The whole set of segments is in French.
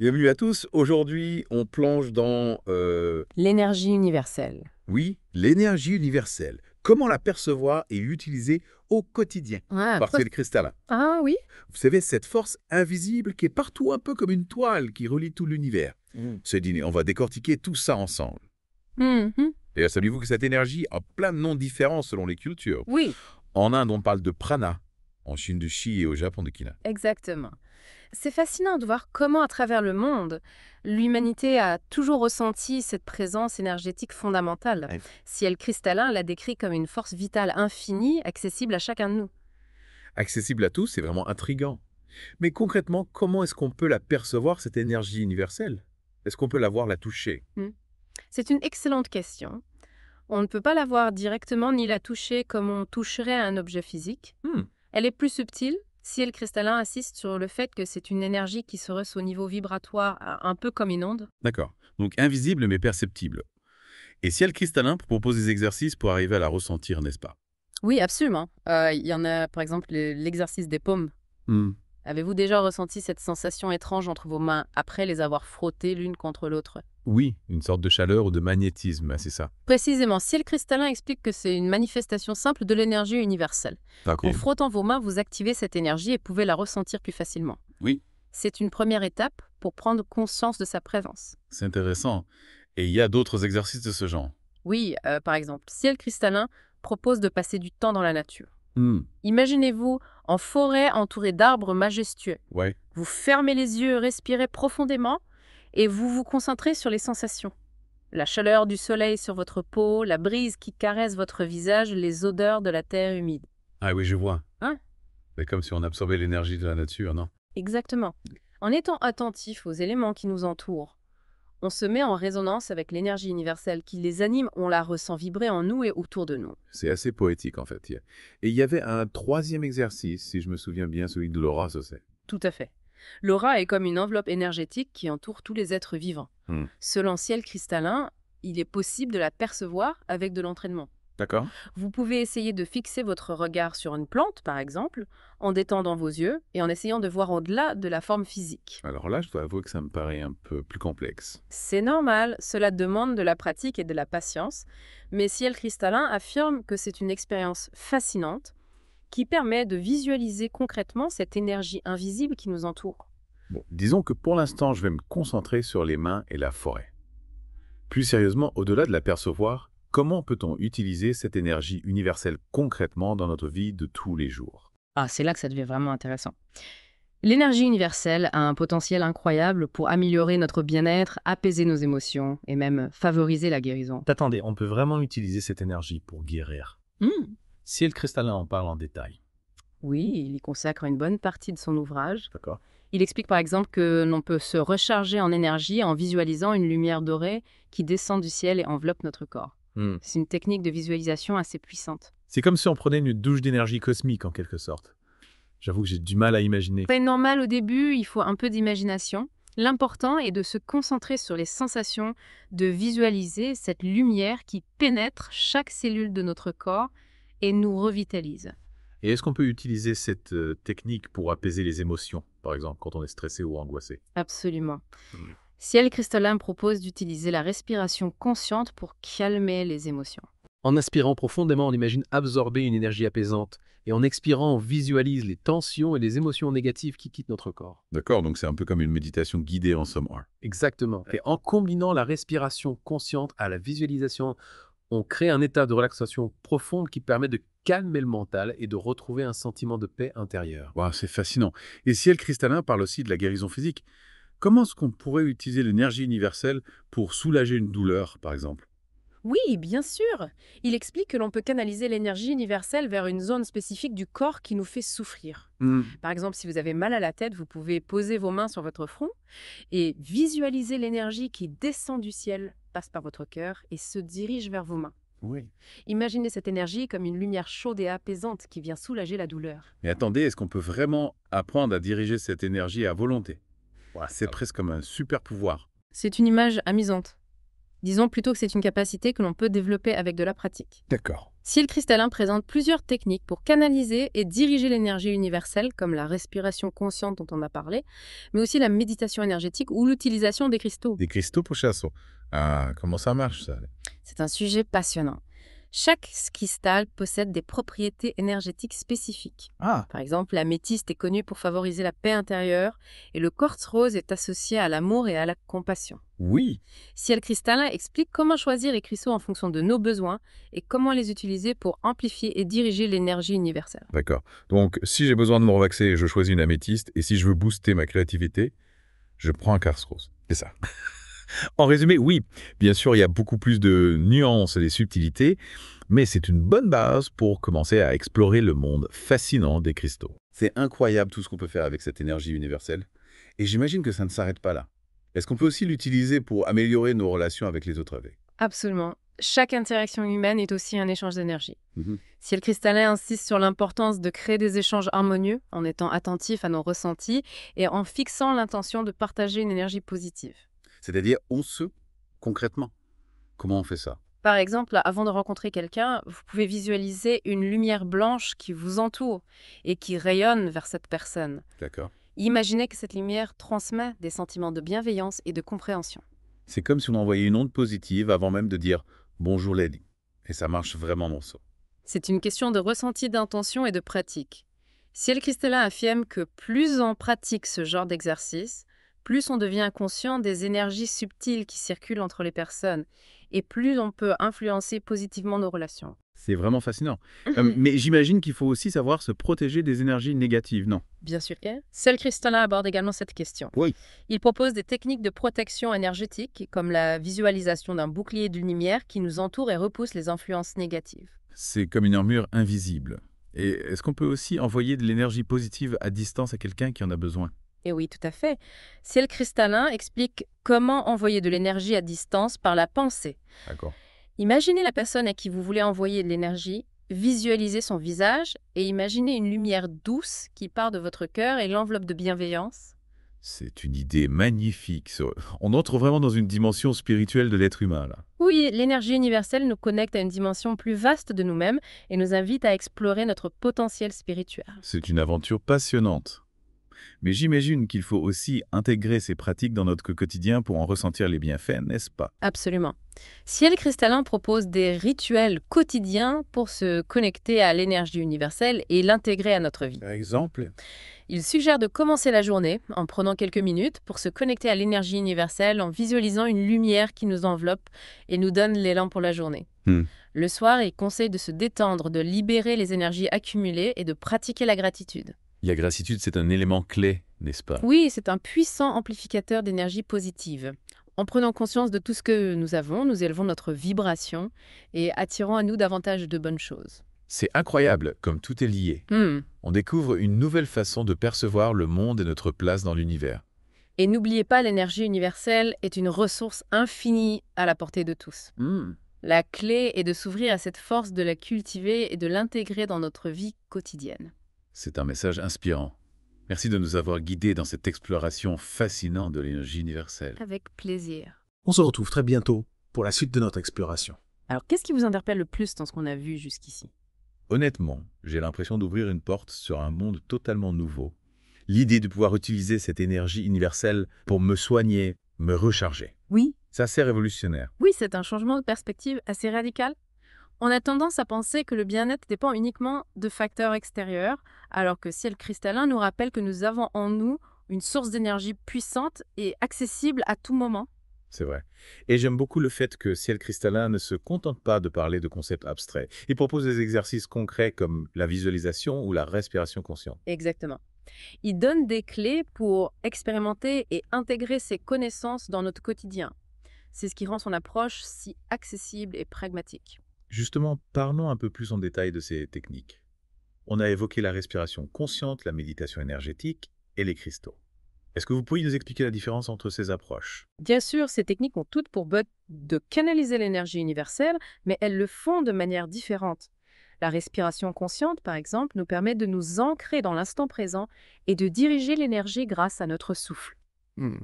Bienvenue à tous. Aujourd'hui, on plonge dans, L'énergie universelle. oui, l'énergie universelle. Comment la percevoir et l'utiliser au quotidien Ah, par toi, ces cristallins. ah oui? Vous savez, cette force invisible qui est partout un peu comme une toile qui relie tout l'univers. Ce dîner, on va décortiquer tout ça ensemble. Mhm. Et saviez-vous que cette énergie a plein de noms différents selon les cultures. Oui, En Inde, on parle de prana, en Chine de chi et au Japon de kina. exactement. C'est fascinant de voir comment, à travers le monde, l'humanité a toujours ressenti cette présence énergétique fondamentale. Ouais. Ciel cristallin l'a décrit comme une force vitale infinie, accessible à chacun de nous. Accessible à tous, c'est vraiment intriguant. Mais concrètement, comment est-ce qu'on peut la percevoir, cette énergie universelle? Est-ce qu'on peut la voir, la toucher? Hmm. C'est une excellente question. On ne peut pas la voir directement ni la toucher comme on toucherait un objet physique. Hmm, Elle est plus subtile. Ciel cristallin insiste sur le fait que c'est une énergie qui se ressent au niveau vibratoire, un peu comme une onde. d'accord. Donc invisible mais perceptible. Et ciel cristallin propose des exercices pour arriver à la ressentir, n'est-ce pas? Oui, absolument. Il y en a, par exemple, l'exercice des paumes. Hmm, Avez-vous déjà ressenti cette sensation étrange entre vos mains après les avoir frottées l'une contre l'autre? oui, une sorte de chaleur ou de magnétisme, c'est ça. Précisément, Ciel cristallin explique que c'est une manifestation simple de l'énergie universelle. Ok. En frottant vos mains, vous activez cette énergie et pouvez la ressentir plus facilement. Oui, C'est une première étape pour prendre conscience de sa présence. c'est intéressant. Et il y a d'autres exercices de ce genre. Oui, par exemple, Ciel cristallin propose de passer du temps dans la nature. Hmm, Imaginez-vous en forêt entourée d'arbres majestueux. ouais. Vous fermez les yeux, respirez profondément et vous vous concentrez sur les sensations. La chaleur du soleil sur votre peau, la brise qui caresse votre visage, les odeurs de la terre humide. Ah oui, je vois. Hein? C'est comme si on absorbait l'énergie de la nature, non? Exactement. En étant attentif aux éléments qui nous entourent, on se met en résonance avec l'énergie universelle qui les anime, on la ressent vibrer en nous et autour de nous. C'est assez poétique en fait. Et il y avait un troisième exercice, si je me souviens bien, celui de l'aura, ça c'est. Tout à fait. L'aura est comme une enveloppe énergétique qui entoure tous les êtres vivants. Hmm. Selon Ciel cristallin, il est possible de la percevoir avec de l'entraînement. D'accord. Vous pouvez essayer de fixer votre regard sur une plante, par exemple, en détendant vos yeux et en essayant de voir au-delà de la forme physique. Alors là, je dois avouer que ça me paraît un peu plus complexe. C'est normal, cela demande de la pratique et de la patience, mais Ciel cristallin affirme que c'est une expérience fascinante qui permet de visualiser concrètement cette énergie invisible qui nous entoure. Bon, disons que pour l'instant, je vais me concentrer sur les mains et la forêt. Plus sérieusement, au-delà de la percevoir, comment peut-on utiliser cette énergie universelle concrètement dans notre vie de tous les jours? Ah, c'est là que ça devient vraiment intéressant. L'énergie universelle a un potentiel incroyable pour améliorer notre bien-être, apaiser nos émotions et même favoriser la guérison. Attendez, on peut vraiment utiliser cette énergie pour guérir. Hmm. Ciel cristallin en parle en détail. Oui, il y consacre une bonne partie de son ouvrage. D'accord. Il explique par exemple que l'on peut se recharger en énergie en visualisant une lumière dorée qui descend du ciel et enveloppe notre corps. Hmm. C'est une technique de visualisation assez puissante. C'est comme si on prenait une douche d'énergie cosmique en quelque sorte. J'avoue que j'ai du mal à imaginer. C'est normal au début, il faut un peu d'imagination. L'important est de se concentrer sur les sensations, de visualiser cette lumière qui pénètre chaque cellule de notre corps et nous revitalise. Et est-ce qu'on peut utiliser cette technique pour apaiser les émotions, par exemple, quand on est stressé ou angoissé? Absolument. Hmm. Ciel cristallin propose d'utiliser la respiration consciente pour calmer les émotions. En inspirant profondément, on imagine absorber une énergie apaisante. Et en expirant, on visualise les tensions et les émotions négatives qui quittent notre corps. D'accord, donc c'est un peu comme une méditation guidée en somme. Exactement. Et en combinant la respiration consciente à la visualisation, on crée un état de relaxation profonde qui permet de calmer le mental et de retrouver un sentiment de paix intérieure. Wow, c'est fascinant. Et ciel cristallin parle aussi de la guérison physique. Comment est-ce qu'on pourrait utiliser l'énergie universelle pour soulager une douleur, par exemple? Oui, bien sûr. Il explique que l'on peut canaliser l'énergie universelle vers une zone spécifique du corps qui nous fait souffrir. Par exemple, si vous avez mal à la tête, vous pouvez poser vos mains sur votre front et visualiser l'énergie qui descend du ciel, passe par votre cœur et se dirige vers vos mains. Oui. Imaginez cette énergie comme une lumière chaude et apaisante qui vient soulager la douleur. Mais attendez, est-ce qu'on peut vraiment apprendre à diriger cette énergie à volonté? C'est presque comme un super pouvoir. C'est une image amusante. Disons plutôt que c'est une capacité que l'on peut développer avec de la pratique. D'accord. Ciel cristallin présente plusieurs techniques pour canaliser et diriger l'énergie universelle, comme la respiration consciente dont on a parlé, mais aussi la méditation énergétique ou l'utilisation des cristaux. Des cristaux pour chasse. Ah, comment ça marche, ça? C'est un sujet passionnant. Chaque cristal possède des propriétés énergétiques spécifiques. Ah, Par exemple, l'améthyste est connue pour favoriser la paix intérieure et le quartz rose est associé à l'amour et à la compassion. oui. Ciel cristallin explique comment choisir les cristaux en fonction de nos besoins et comment les utiliser pour amplifier et diriger l'énergie universelle. D'accord. Donc, si j'ai besoin de me relaxer, je choisis une améthyste. Et si je veux booster ma créativité, je prends un quartz rose. C'est ça. En résumé, oui, bien sûr, il y a beaucoup plus de nuances et des subtilités, mais c'est une bonne base pour commencer à explorer le monde fascinant des cristaux. C'est incroyable tout ce qu'on peut faire avec cette énergie universelle. Et j'imagine que ça ne s'arrête pas là. Est-ce qu'on peut aussi l'utiliser pour améliorer nos relations avec les autres avec? Absolument. Chaque interaction humaine est aussi un échange d'énergie. Mhm. Ciel cristallin insiste sur l'importance de créer des échanges harmonieux en étant attentif à nos ressentis et en fixant l'intention de partager une énergie positive. C'est-à-dire, concrètement, comment on fait ça? Par exemple, avant de rencontrer quelqu'un, vous pouvez visualiser une lumière blanche qui vous entoure et qui rayonne vers cette personne. D'accord. Imaginez que cette lumière transmet des sentiments de bienveillance et de compréhension. C'est comme si on envoyait une onde positive avant même de dire «Bonjour Lady». Et ça marche vraiment dans ça. C'est une question de ressenti, d'intention et de pratique. Ciel cristallin affirme que plus on pratique ce genre d'exercice, plus on devient conscient des énergies subtiles qui circulent entre les personnes et plus on peut influencer positivement nos relations. C'est vraiment fascinant. Mais j'imagine qu'il faut aussi savoir se protéger des énergies négatives, non? Bien sûr. Ciel cristallin aborde également cette question. Oui. Il propose des techniques de protection énergétique, comme la visualisation d'un bouclier de lumière qui nous entoure et repousse les influences négatives. C'est comme une armure invisible. Et est-ce qu'on peut aussi envoyer de l'énergie positive à distance à quelqu'un qui en a besoin? Et oui, tout à fait. Ciel cristallin explique comment envoyer de l'énergie à distance par la pensée. D'accord. Imaginez la personne à qui vous voulez envoyer de l'énergie, visualisez son visage et imaginez une lumière douce qui part de votre cœur et l'enveloppe de bienveillance. C'est une idée magnifique. On entre vraiment dans une dimension spirituelle de l'être humain, là. Oui, l'énergie universelle nous connecte à une dimension plus vaste de nous-mêmes et nous invite à explorer notre potentiel spirituel. C'est une aventure passionnante. Mais j'imagine qu'il faut aussi intégrer ces pratiques dans notre quotidien pour en ressentir les bienfaits, n'est-ce pas? Absolument. Ciel cristallin propose des rituels quotidiens pour se connecter à l'énergie universelle et l'intégrer à notre vie. Par exemple? Il suggère de commencer la journée en prenant quelques minutes pour se connecter à l'énergie universelle en visualisant une lumière qui nous enveloppe et nous donne l'élan pour la journée. Le soir, il conseille de se détendre, de libérer les énergies accumulées et de pratiquer la gratitude. La gratitude, c'est un élément clé, n'est-ce pas? Oui, c'est un puissant amplificateur d'énergie positive. En prenant conscience de tout ce que nous avons, nous élevons notre vibration et attirons à nous davantage de bonnes choses. C'est incroyable, comme tout est lié. On découvre une nouvelle façon de percevoir le monde et notre place dans l'univers. Et n'oubliez pas, l'énergie universelle est une ressource infinie à la portée de tous. La clé est de s'ouvrir à cette force, de la cultiver et de l'intégrer dans notre vie quotidienne. C'est un message inspirant. Merci de nous avoir guidés dans cette exploration fascinante de l'énergie universelle. Avec plaisir. On se retrouve très bientôt pour la suite de notre exploration. Alors, qu'est-ce qui vous interpelle le plus dans ce qu'on a vu jusqu'ici? Honnêtement, j'ai l'impression d'ouvrir une porte sur un monde totalement nouveau. L'idée de pouvoir utiliser cette énergie universelle pour me soigner, me recharger. Oui. C'est assez révolutionnaire. Oui, c'est un changement de perspective assez radical. On a tendance à penser que le bien-être dépend uniquement de facteurs extérieurs, alors que Ciel cristallin nous rappelle que nous avons en nous une source d'énergie puissante et accessible à tout moment. C'est vrai. Et j'aime beaucoup le fait que Ciel cristallin ne se contente pas de parler de concepts abstraits. Il propose des exercices concrets comme la visualisation ou la respiration consciente. Exactement. Il donne des clés pour expérimenter et intégrer ces connaissances dans notre quotidien. C'est ce qui rend son approche si accessible et pragmatique. Justement, parlons un peu plus en détail de ces techniques. On a évoqué la respiration consciente, la méditation énergétique et les cristaux. Est-ce que vous pourriez nous expliquer la différence entre ces approches? Bien sûr, ces techniques ont toutes pour but de canaliser l'énergie universelle, mais elles le font de manière différente. La respiration consciente, par exemple, nous permet de nous ancrer dans l'instant présent et de diriger l'énergie grâce à notre souffle.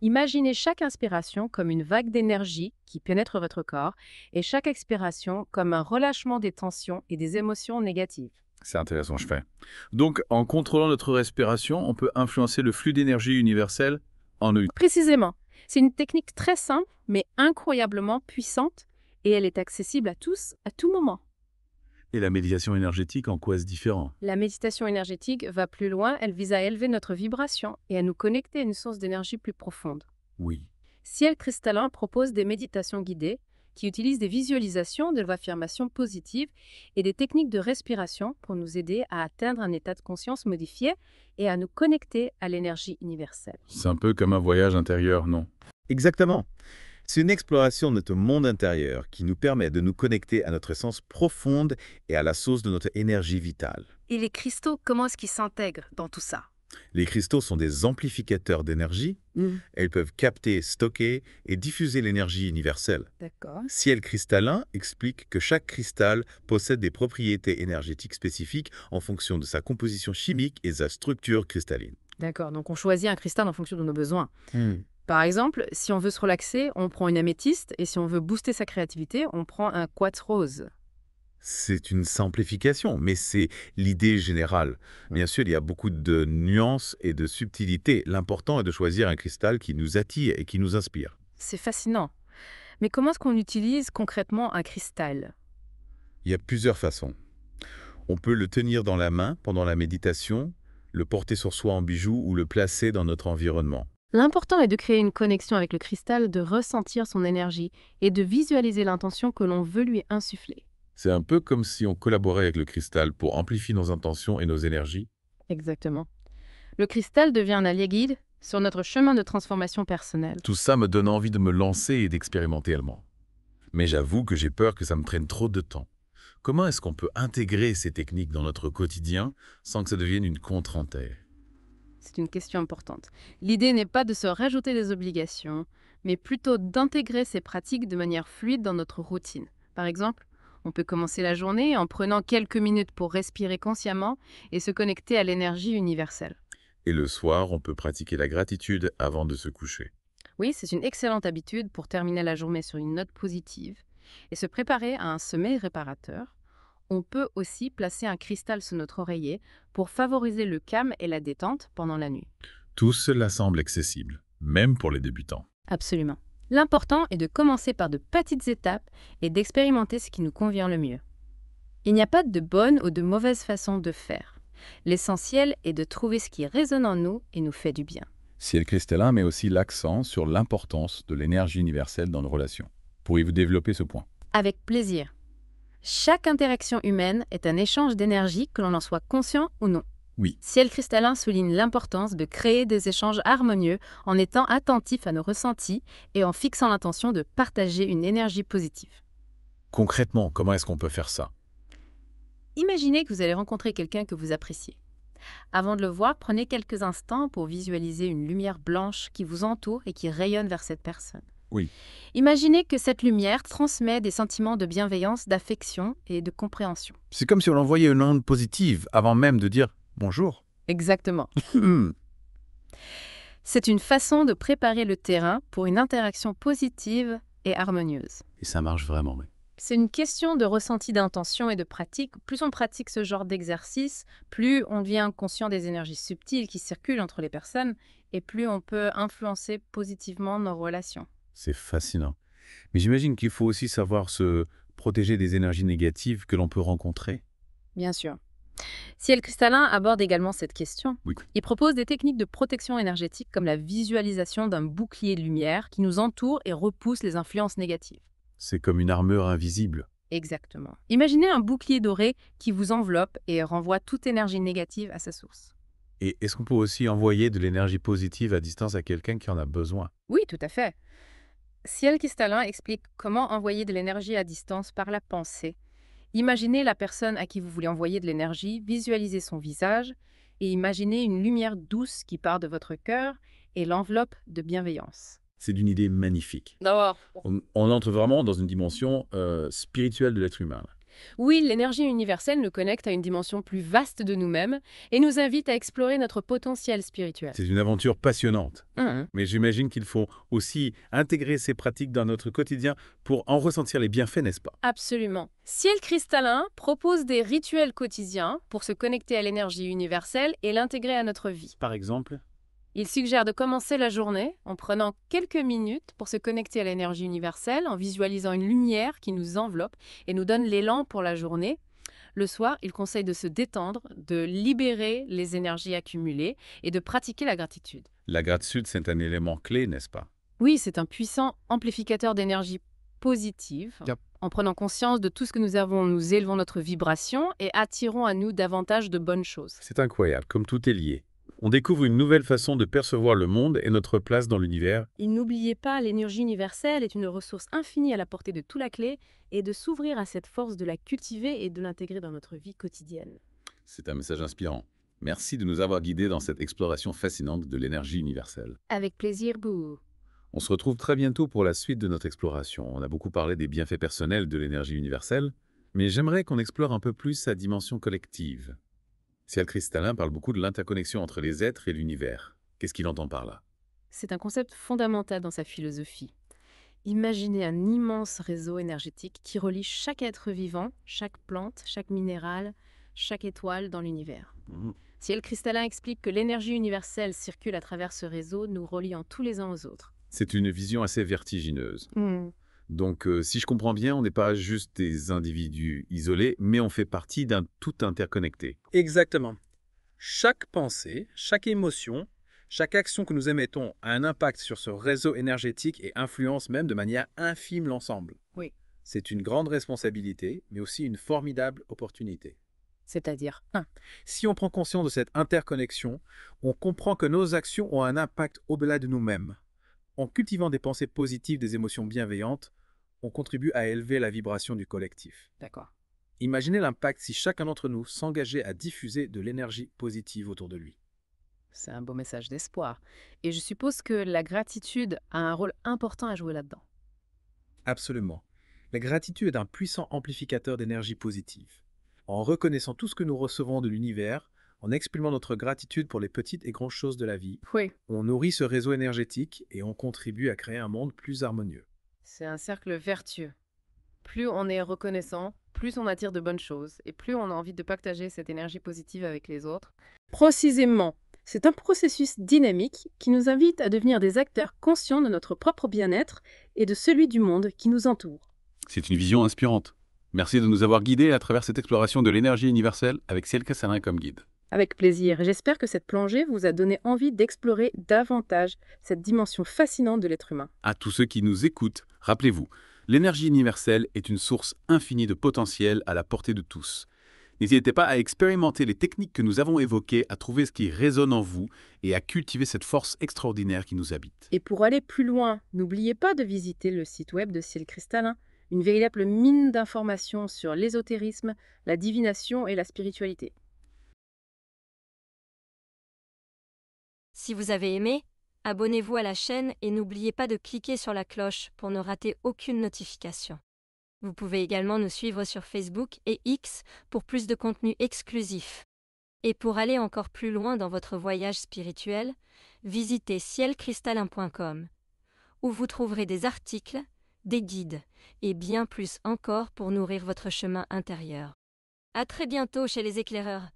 Imaginez chaque inspiration comme une vague d'énergie qui pénètre votre corps et chaque expiration comme un relâchement des tensions et des émotions négatives. C'est intéressant, je fais. Donc, en contrôlant notre respiration, on peut influencer le flux d'énergie universel en une. Précisément, c'est une technique très simple mais incroyablement puissante et elle est accessible à tous à tout moment. Et la méditation énergétique, en quoi est-ce différent? La méditation énergétique va plus loin, elle vise à élever notre vibration et à nous connecter à une source d'énergie plus profonde. Oui. Ciel Cristallin propose des méditations guidées qui utilisent des visualisations, des affirmations positives et des techniques de respiration pour nous aider à atteindre un état de conscience modifié et à nous connecter à l'énergie universelle. C'est un peu comme un voyage intérieur, non? Exactement. C'est une exploration de notre monde intérieur qui nous permet de nous connecter à notre essence profonde et à la source de notre énergie vitale. Et les cristaux, comment est-ce qu'ils s'intègrent dans tout ça? Les cristaux sont des amplificateurs d'énergie. Elles peuvent capter, stocker et diffuser l'énergie universelle. D'accord. Ciel Cristallin explique que chaque cristal possède des propriétés énergétiques spécifiques en fonction de sa composition chimique et sa structure cristalline. D'accord, donc on choisit un cristal en fonction de nos besoins. Par exemple, si on veut se relaxer, on prend une améthyste et si on veut booster sa créativité, on prend un quartz rose. C'est une simplification, mais c'est l'idée générale. Bien sûr, il y a beaucoup de nuances et de subtilités. L'important est de choisir un cristal qui nous attire et qui nous inspire. C'est fascinant. Mais comment est-ce qu'on utilise concrètement un cristal? Il y a plusieurs façons. On peut le tenir dans la main pendant la méditation, le porter sur soi en bijou ou le placer dans notre environnement. L'important est de créer une connexion avec le cristal, de ressentir son énergie et de visualiser l'intention que l'on veut lui insuffler. C'est un peu comme si on collaborait avec le cristal pour amplifier nos intentions et nos énergies. Exactement. Le cristal devient un allié guide sur notre chemin de transformation personnelle. Tout ça me donne envie de me lancer et d'expérimenter allemand. Mais j'avoue que j'ai peur que ça me prenne trop de temps. Comment est-ce qu'on peut intégrer ces techniques dans notre quotidien sans que ça devienne une contrainte? C'est une question importante. L'idée n'est pas de se rajouter des obligations, mais plutôt d'intégrer ces pratiques de manière fluide dans notre routine. Par exemple, on peut commencer la journée en prenant quelques minutes pour respirer consciemment et se connecter à l'énergie universelle. Et le soir, on peut pratiquer la gratitude avant de se coucher. Oui, c'est une excellente habitude pour terminer la journée sur une note positive et se préparer à un sommeil réparateur. On peut aussi placer un cristal sous notre oreiller pour favoriser le calme et la détente pendant la nuit. Tout cela semble accessible, même pour les débutants. Absolument. L'important est de commencer par de petites étapes et d'expérimenter ce qui nous convient le mieux. Il n'y a pas de bonne ou de mauvaise façon de faire. L'essentiel est de trouver ce qui résonne en nous et nous fait du bien. Ciel Cristallin met aussi l'accent sur l'importance de l'énergie universelle dans nos relations. Pourriez-vous développer ce point? Avec plaisir. Chaque interaction humaine est un échange d'énergie, que l'on en soit conscient ou non. Oui. Ciel Cristallin souligne l'importance de créer des échanges harmonieux en étant attentif à nos ressentis et en fixant l'intention de partager une énergie positive. Concrètement, comment est-ce qu'on peut faire ça? Imaginez que vous allez rencontrer quelqu'un que vous appréciez. Avant de le voir, prenez quelques instants pour visualiser une lumière blanche qui vous entoure et qui rayonne vers cette personne. Oui. Imaginez que cette lumière transmet des sentiments de bienveillance, d'affection et de compréhension. C'est comme si on envoyait une onde positive avant même de dire bonjour. Exactement. C'est une façon de préparer le terrain pour une interaction positive et harmonieuse. Et ça marche vraiment, oui. C'est une question de ressenti d'intention et de pratique. Plus on pratique ce genre d'exercice, plus on devient conscient des énergies subtiles qui circulent entre les personnes et plus on peut influencer positivement nos relations. C'est fascinant. Mais j'imagine qu'il faut aussi savoir se protéger des énergies négatives que l'on peut rencontrer. Bien sûr. Ciel Cristallin aborde également cette question. Oui. Il propose des techniques de protection énergétique comme la visualisation d'un bouclier de lumière qui nous entoure et repousse les influences négatives. C'est comme une armure invisible. Exactement. Imaginez un bouclier doré qui vous enveloppe et renvoie toute énergie négative à sa source. Et est-ce qu'on peut aussi envoyer de l'énergie positive à distance à quelqu'un qui en a besoin? Oui, tout à fait. Ciel Cristallin explique comment envoyer de l'énergie à distance par la pensée. Imaginez la personne à qui vous voulez envoyer de l'énergie, visualisez son visage et imaginez une lumière douce qui part de votre cœur et l'enveloppe de bienveillance. C'est une idée magnifique. D'abord. On entre vraiment dans une dimension spirituelle de l'être humain. Oui, l'énergie universelle nous connecte à une dimension plus vaste de nous-mêmes et nous invite à explorer notre potentiel spirituel. C'est une aventure passionnante. Mhm. Mais j'imagine qu'il faut aussi intégrer ces pratiques dans notre quotidien pour en ressentir les bienfaits, n'est-ce pas? Absolument. Ciel Cristallin propose des rituels quotidiens pour se connecter à l'énergie universelle et l'intégrer à notre vie. Par exemple? Il suggère de commencer la journée en prenant quelques minutes pour se connecter à l'énergie universelle, en visualisant une lumière qui nous enveloppe et nous donne l'élan pour la journée. Le soir, il conseille de se détendre, de libérer les énergies accumulées et de pratiquer la gratitude. La gratitude, c'est un élément clé, n'est-ce pas? Oui, c'est un puissant amplificateur d'énergie positive. Yep. En prenant conscience de tout ce que nous avons, nous élevons notre vibration et attirons à nous davantage de bonnes choses. C'est incroyable, comme tout est lié. On découvre une nouvelle façon de percevoir le monde et notre place dans l'univers. Et n'oubliez pas, l'énergie universelle est une ressource infinie à la portée de toute la clé et de s'ouvrir à cette force, de la cultiver et de l'intégrer dans notre vie quotidienne. C'est un message inspirant. Merci de nous avoir guidés dans cette exploration fascinante de l'énergie universelle. Avec plaisir, Boo. On se retrouve très bientôt pour la suite de notre exploration. On a beaucoup parlé des bienfaits personnels de l'énergie universelle, mais j'aimerais qu'on explore un peu plus sa dimension collective. Ciel Cristallin parle beaucoup de l'interconnexion entre les êtres et l'univers. Qu'est-ce qu'il entend par là? C'est un concept fondamental dans sa philosophie. Imaginez un immense réseau énergétique qui relie chaque être vivant, chaque plante, chaque minéral, chaque étoile dans l'univers. Ciel Cristallin explique que l'énergie universelle circule à travers ce réseau, nous reliant tous les uns aux autres. C'est une vision assez vertigineuse. Donc, si je comprends bien, on n'est pas juste des individus isolés, mais on fait partie d'un tout interconnecté. Exactement. Chaque pensée, chaque émotion, chaque action que nous émettons a un impact sur ce réseau énergétique et influence même de manière infime l'ensemble. Oui. C'est une grande responsabilité, mais aussi une formidable opportunité. C'est-à-dire, Si on prend conscience de cette interconnexion, on comprend que nos actions ont un impact au-delà de nous-mêmes. En cultivant des pensées positives, des émotions bienveillantes, on contribue à élever la vibration du collectif. D'accord. Imaginez l'impact si chacun d'entre nous s'engageait à diffuser de l'énergie positive autour de lui. C'est un beau message d'espoir. Et je suppose que la gratitude a un rôle important à jouer là-dedans. Absolument. La gratitude est un puissant amplificateur d'énergie positive. En reconnaissant tout ce que nous recevons de l'univers, en exprimant notre gratitude pour les petites et grandes choses de la vie, Oui. on nourrit ce réseau énergétique et on contribue à créer un monde plus harmonieux. C'est un cercle vertueux. Plus on est reconnaissant, plus on attire de bonnes choses et plus on a envie de partager cette énergie positive avec les autres. Précisément, c'est un processus dynamique qui nous invite à devenir des acteurs conscients de notre propre bien-être et de celui du monde qui nous entoure. C'est une vision inspirante. Merci de nous avoir guidés à travers cette exploration de l'énergie universelle avec Ciel Cristallin comme guide. Avec plaisir, et j'espère que cette plongée vous a donné envie d'explorer davantage cette dimension fascinante de l'être humain. À tous ceux qui nous écoutent, rappelez-vous, l'énergie universelle est une source infinie de potentiel à la portée de tous. N'hésitez pas à expérimenter les techniques que nous avons évoquées, à trouver ce qui résonne en vous et à cultiver cette force extraordinaire qui nous habite. Et pour aller plus loin, n'oubliez pas de visiter le site web de Ciel Cristallin, une véritable mine d'informations sur l'ésotérisme, la divination et la spiritualité. Si vous avez aimé, abonnez-vous à la chaîne et n'oubliez pas de cliquer sur la cloche pour ne rater aucune notification. Vous pouvez également nous suivre sur Facebook et X pour plus de contenu exclusif. Et pour aller encore plus loin dans votre voyage spirituel, visitez cielcristallin.com, où vous trouverez des articles, des guides et bien plus encore pour nourrir votre chemin intérieur. À très bientôt chez les éclaireurs.